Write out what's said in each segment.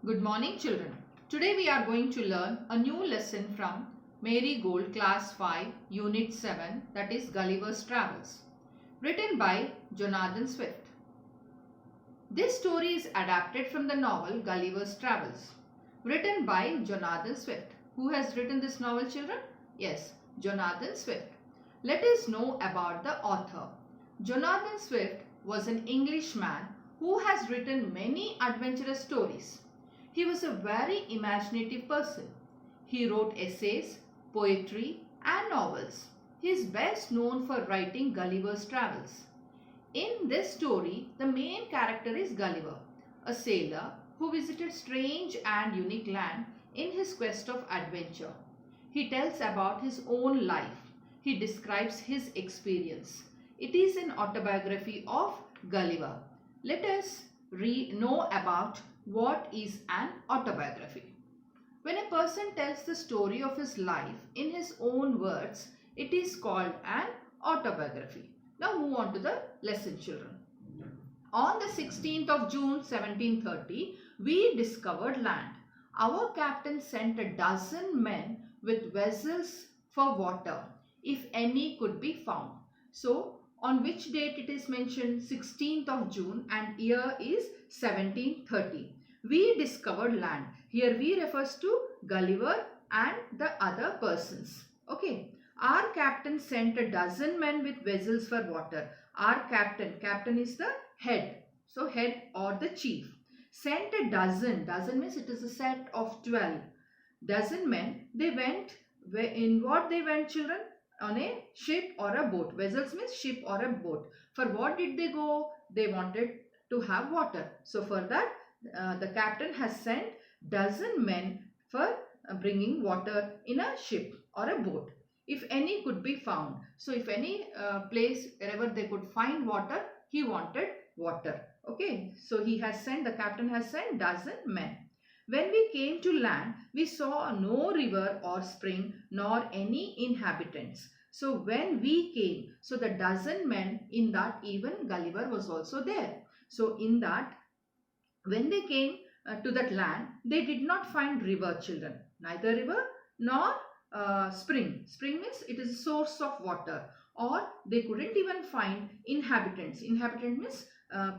Good morning, children. Today we are going to learn a new lesson from Marigold Class 5 Unit 7, that is Gulliver's Travels, written by Jonathan Swift. This story is adapted from the novel Gulliver's Travels, written by Jonathan Swift. Who has written this novel, children? Yes, Jonathan Swift. Let us know about the author. Jonathan Swift was an Englishman who has written many adventurous stories. He was a very imaginative person. He wrote essays, poetry and novels. He is best known for writing Gulliver's Travels. In this story, the main character is Gulliver, a sailor who visited strange and unique land in his quest of adventure. He tells about his own life. He describes his experience. It is an autobiography of Gulliver. Let us know about what is an autobiography. When a person tells the story of his life in his own words, it is called an autobiography. Now move on to the lesson, children. On the 16th of June 1730, we discovered land. Our captain sent a dozen men with vessels for water, if any could be found. So, on which date it is mentioned? 16th of June, and year is 1730. We discovered land. Here we refers to Gulliver and the other persons. Okay. Our captain sent a dozen men with vessels for water. Our captain is the head. So head or the chief. Sent a dozen means it is a set of 12. Dozen men, they went, in what they went, children? On a ship or a boat. Vessels means ship or a boat. For what did they go? They wanted to have water. So for that, the captain has sent dozen men for bringing water in a ship or a boat, if any could be found. So if any place wherever they could find water, he wanted water. Okay, so the captain has sent dozen men. When we came to land, we saw no river or spring nor any inhabitants. So when we came, so the dozen men, in that even Gulliver was also there. So in that, when they came to that land, they did not find river, children. Neither river nor spring. Spring means it is a source of water. Or they couldn't even find inhabitants. Inhabitant means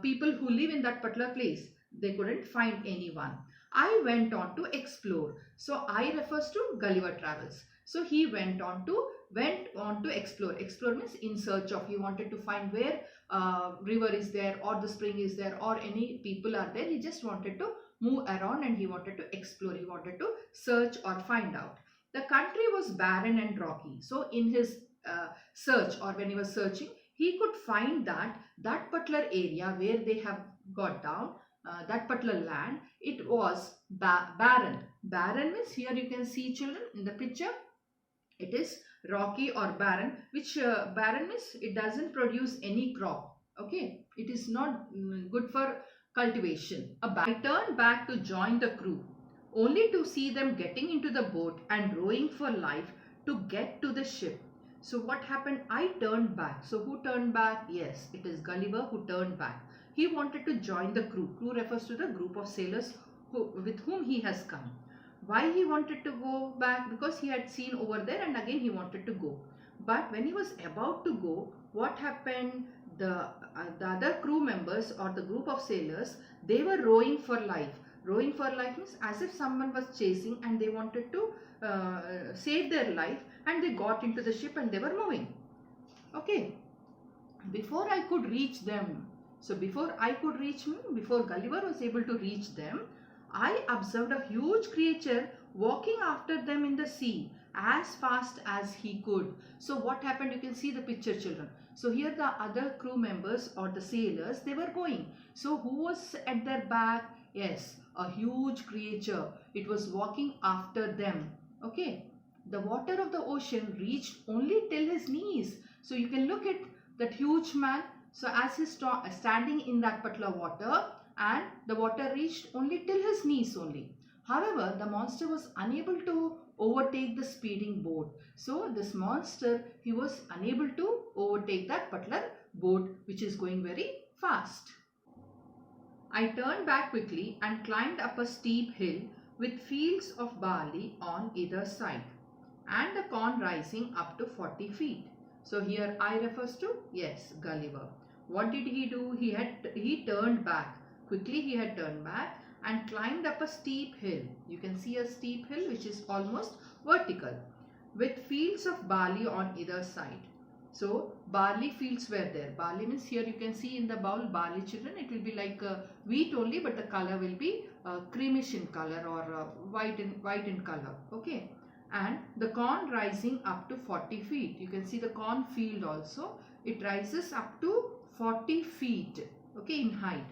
people who live in that particular place. They couldn't find anyone. I went on to explore. So I refers to Gulliver Travels. So he went on to explore. Explore means in search of. He wanted to find where river is there, or the spring is there, or any people are there. He just wanted to move around and he wanted to explore. He wanted to search or find out. The country was barren and rocky. So in his search, or when he was searching, he could find that particular area where they have got down, that particular land, it was barren. Barren means, here you can see, children, in the picture, it is rocky or barren, which barren means it doesn't produce any crop. Okay, it is not good for cultivation. I turned back to join the crew, only to see them getting into the boat and rowing for life to get to the ship. So what happened? I turned back. So who turned back? Yes, it is Gulliver who turned back. He wanted to join the crew. Crew refers to the group of sailors with whom he has come. Why he wanted to go back? Because he had seen over there and again he wanted to go. But when he was about to go, what happened? The other crew members or the group of sailors, they were rowing for life. Rowing for life means as if someone was chasing and they wanted to save their life, and they got into the ship and they were moving. Okay. Before I could reach them, before Gulliver was able to reach them, I observed a huge creature walking after them in the sea as fast as he could. So what happened? You can see the picture, children. So here the other crew members or the sailors, they were going. So who was at their back? Yes, a huge creature. It was walking after them. Okay. The water of the ocean reached only till his knees. So you can look at that huge man. So as he's standing in that particular water, and the water reached only till his knees only. However, the monster was unable to overtake the speeding boat. So this monster, he was unable to overtake that particular boat which is going very fast. I turned back quickly and climbed up a steep hill with fields of barley on either side and the corn rising up to 40 feet. So here I refers to, yes, Gulliver. What did he do? He turned back. Quickly he had turned back and climbed up a steep hill. You can see a steep hill which is almost vertical with fields of barley on either side. So barley fields were there. Barley means here you can see in the bowl barley, children. It will be like wheat only, but the color will be creamish in color or white in color. Okay, and the corn rising up to 40 feet. You can see the corn field also. It rises up to 40 feet. Okay, in height.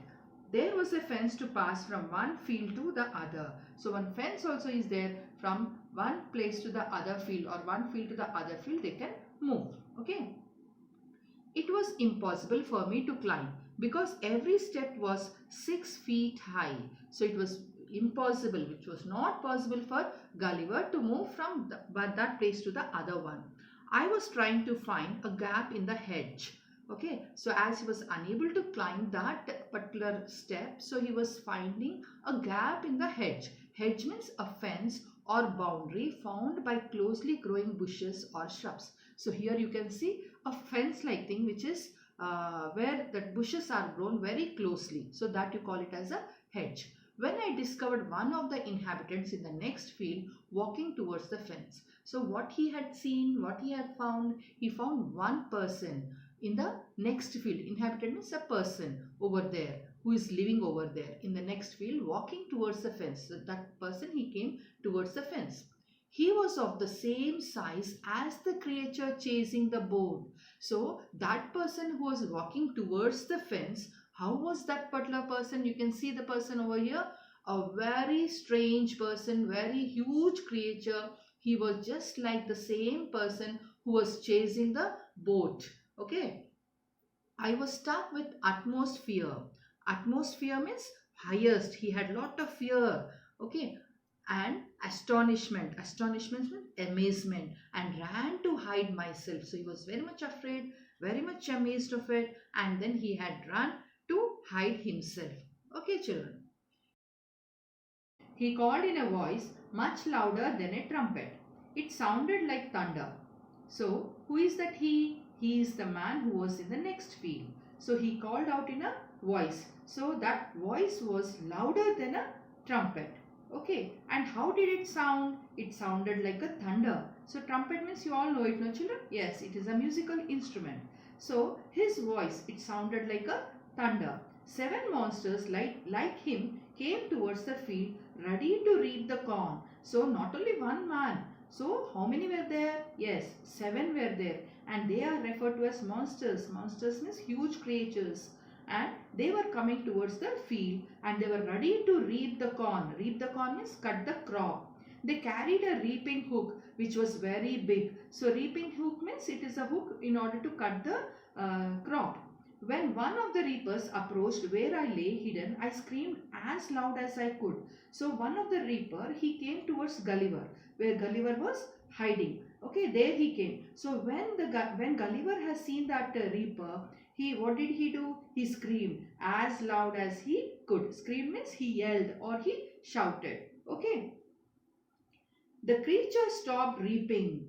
There was a fence to pass from one field to the other. So one fence also is there from one place to the other field or one field to the other field. They can move. Okay. It was impossible for me to climb because every step was 6 feet high. So it was impossible, which was not possible for Gulliver to move from that place to the other one. I was trying to find a gap in the hedge. Okay, so as he was unable to climb that particular step, so he was finding a gap in the hedge. Hedge means a fence or boundary found by closely growing bushes or shrubs. So here you can see a fence like thing which is where the bushes are grown very closely. So that you call it as a hedge. When I discovered one of the inhabitants in the next field walking towards the fence. So what he had seen, what he had found, he found one person in the next field. Inhabitant means a person over there who is living over there in the next field walking towards the fence. So that person, he came towards the fence. He was of the same size as the creature chasing the boat. So that person who was walking towards the fence, how was that particular person? You can see the person over here. A very strange person, very huge creature. He was just like the same person who was chasing the boat. Okay. I was struck with utmost fear. Utmost fear means highest. He had lot of fear. Okay. And astonishment. Astonishment means amazement. And ran to hide myself. So he was very much afraid, very much amazed of it. And then he had run to hide himself. Okay, children. He called in a voice much louder than a trumpet. It sounded like thunder. So, who is that he? He is the man who was in the next field. So, he called out in a voice. So, that voice was louder than a trumpet. Okay. And how did it sound? It sounded like a thunder. So, trumpet means you all know it, no children? Yes, it is a musical instrument. So, his voice, it sounded like a thunder. 7 monsters like him came towards the field ready to reap the corn. So, not only one man. So, how many were there? Yes, 7 were there. And they are referred to as monsters. Monsters means huge creatures. And they were coming towards the field and they were ready to reap the corn. Reap the corn means cut the crop. They carried a reaping hook which was very big. So, reaping hook means it is a hook in order to cut the crop. When one of the reapers approached where I lay hidden, I screamed as loud as I could. So one of the reaper, he came towards Gulliver, where Gulliver was hiding. Okay, there he came. So when Gulliver has seen that reaper, what did he do? He screamed as loud as he could. Scream means he yelled or he shouted. Okay. The creature stopped reaping,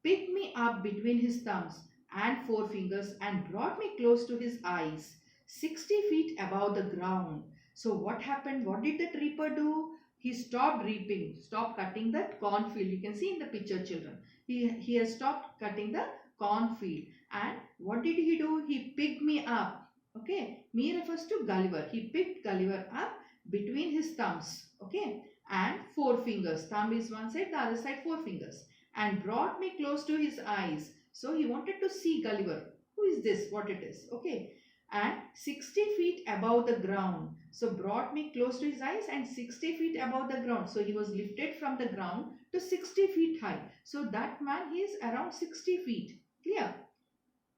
picked me up between his thumbs and forefingers and brought me close to his eyes, 60 feet above the ground. So what happened? What did that reaper do? He stopped reaping, stopped cutting that cornfield. You can see in the picture, children. He has stopped cutting the cornfield. And what did he do? He picked me up. Okay. Me refers to Gulliver. He picked Gulliver up between his thumbs. Okay. And forefingers. Thumb is one side, the other side forefingers. And brought me close to his eyes. So he wanted to see Gulliver. Who is this? What it is? Okay. And 60 feet above the ground. So brought me close to his eyes and 60 feet above the ground. So he was lifted from the ground to 60 feet high. So that man, he is around 60 feet. Clear?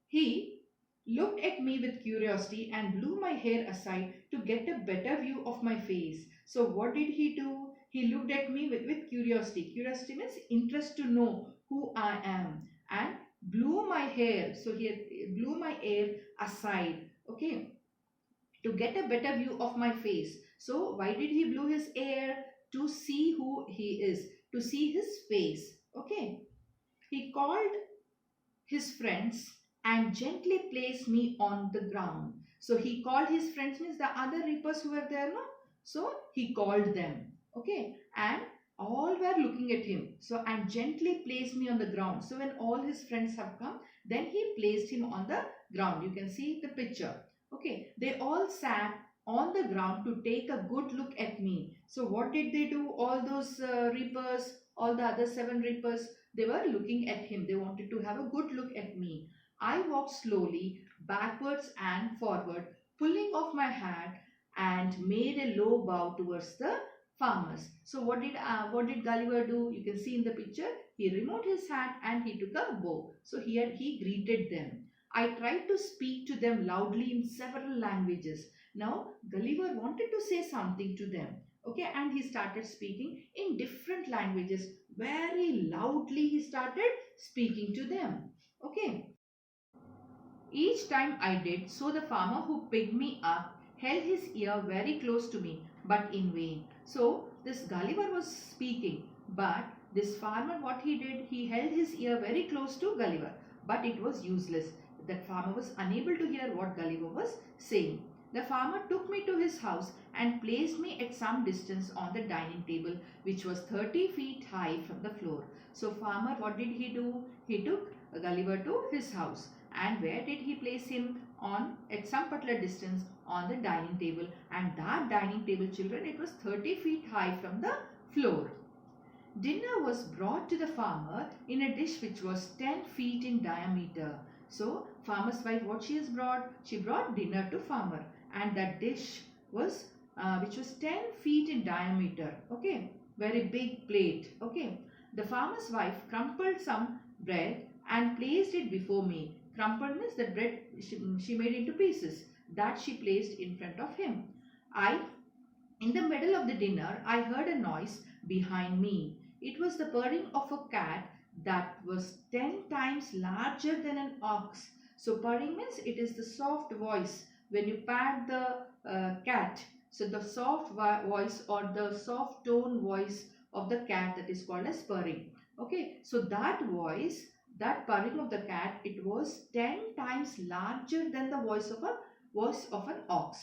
He looked at me with curiosity and blew my hair aside to get a better view of my face. So what did he do? He looked at me with curiosity. Curiosity means interest to know who I am. And blew my hair. So he blew my hair aside. Okay. to get a better view of my face. So why did he blow his air? To see who he is, to see his face. Okay. He called his friends and gently placed me on the ground. So he called his friends, means the other reapers who were there, no? So he called them. Okay. And all were looking at him. So and gently placed me on the ground. So when all his friends have come, then he placed him on the ground. You can see the picture. Okay. They all sat on the ground to take a good look at me. So what did they do? All those reapers, all the other 7 reapers, they were looking at him. They wanted to have a good look at me. I walked slowly backwards and forward, pulling off my hat and made a low bow towards the farmers. So what did Gulliver do? You can see in the picture. He removed his hat and he took a bow. So here he greeted them. I tried to speak to them loudly in several languages. Now Gulliver wanted to say something to them. Okay, and he started speaking in different languages. Very loudly he started speaking to them. Okay. Each time I did so, the farmer who picked me up held his ear very close to me, but in vain. So this Gulliver was speaking, but this farmer, what he did, he held his ear very close to Gulliver, but it was useless. That farmer was unable to hear what Gulliver was saying. The farmer took me to his house and placed me at some distance on the dining table, which was 30 feet high from the floor. So farmer, what did he do? He took Gulliver to his house. And where did he place him? On at some particular distance on the dining table. And that dining table, children, it was 30 feet high from the floor. Dinner was brought to the farmer in a dish which was 10 feet in diameter. So farmer's wife, what she has brought? She brought dinner to farmer, and that dish was which was 10 feet in diameter. Okay, very big plate. Okay, the farmer's wife crumpled some bread and placed it before me. Crumpled means the bread she made into pieces. That she placed in front of him. In the middle of the dinner, I heard a noise behind me. It was the purring of a cat that was 10 times larger than an ox. So purring means it is the soft voice when you pat the cat. So the soft voice or the soft tone voice of the cat, that is called as purring. Okay, so that voice, that purring of the cat, it was 10 times larger than the voice of an ox.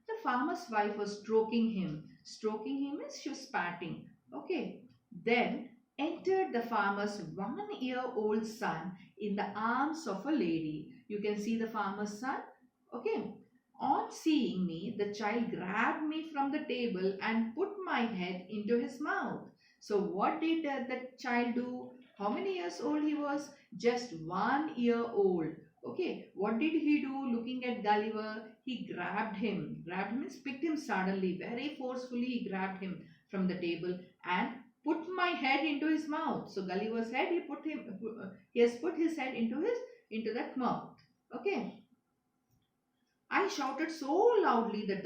The farmer's wife was stroking him. Stroking him means she was patting. Okay. Then entered the farmer's 1-year-old son in the arms of a lady. You can see the farmer's son. Okay. On seeing me, the child grabbed me from the table and put my head into his mouth. So what did the child do? How many years old he was? Just 1 year old. Okay, what did he do looking at Gulliver? He grabbed him. Grabbed means picked him suddenly, very forcefully he grabbed him from the table and put my head into his mouth. So Gulliver's head, he has put his head into that mouth. Okay. I shouted so loudly that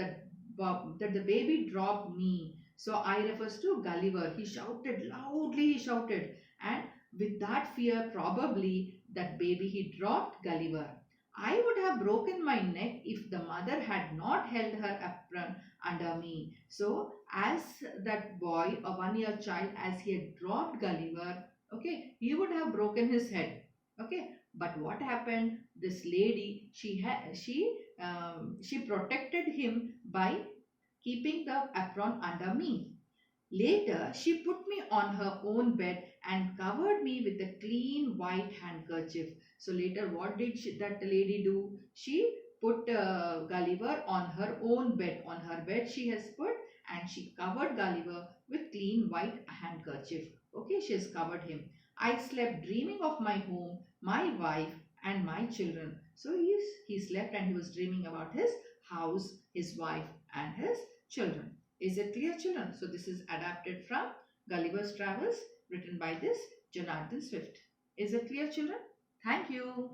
the baby dropped me. So I refers to Gulliver. He shouted loudly, he shouted, and with that fear, probably that baby, he dropped Gulliver. I would have broken my neck if the mother had not held her apron under me. So as that boy, a 1-year child, as he had dropped Gulliver, okay, he would have broken his head. Okay, but what happened? This lady, she protected him by keeping the apron under me. Later, she put me on her own bed and covered me with a clean white handkerchief. So later, what did that lady do? She put Gulliver on her own bed. On her bed she has put, and she covered Gulliver with clean white handkerchief. Okay, she has covered him. I slept dreaming of my home, my wife and my children. So he slept and he was dreaming about his house, his wife and his children. Is it clear, children? So this is adapted from Gulliver's Travels, written by this Jonathan Swift. Is it clear, children? Thank you.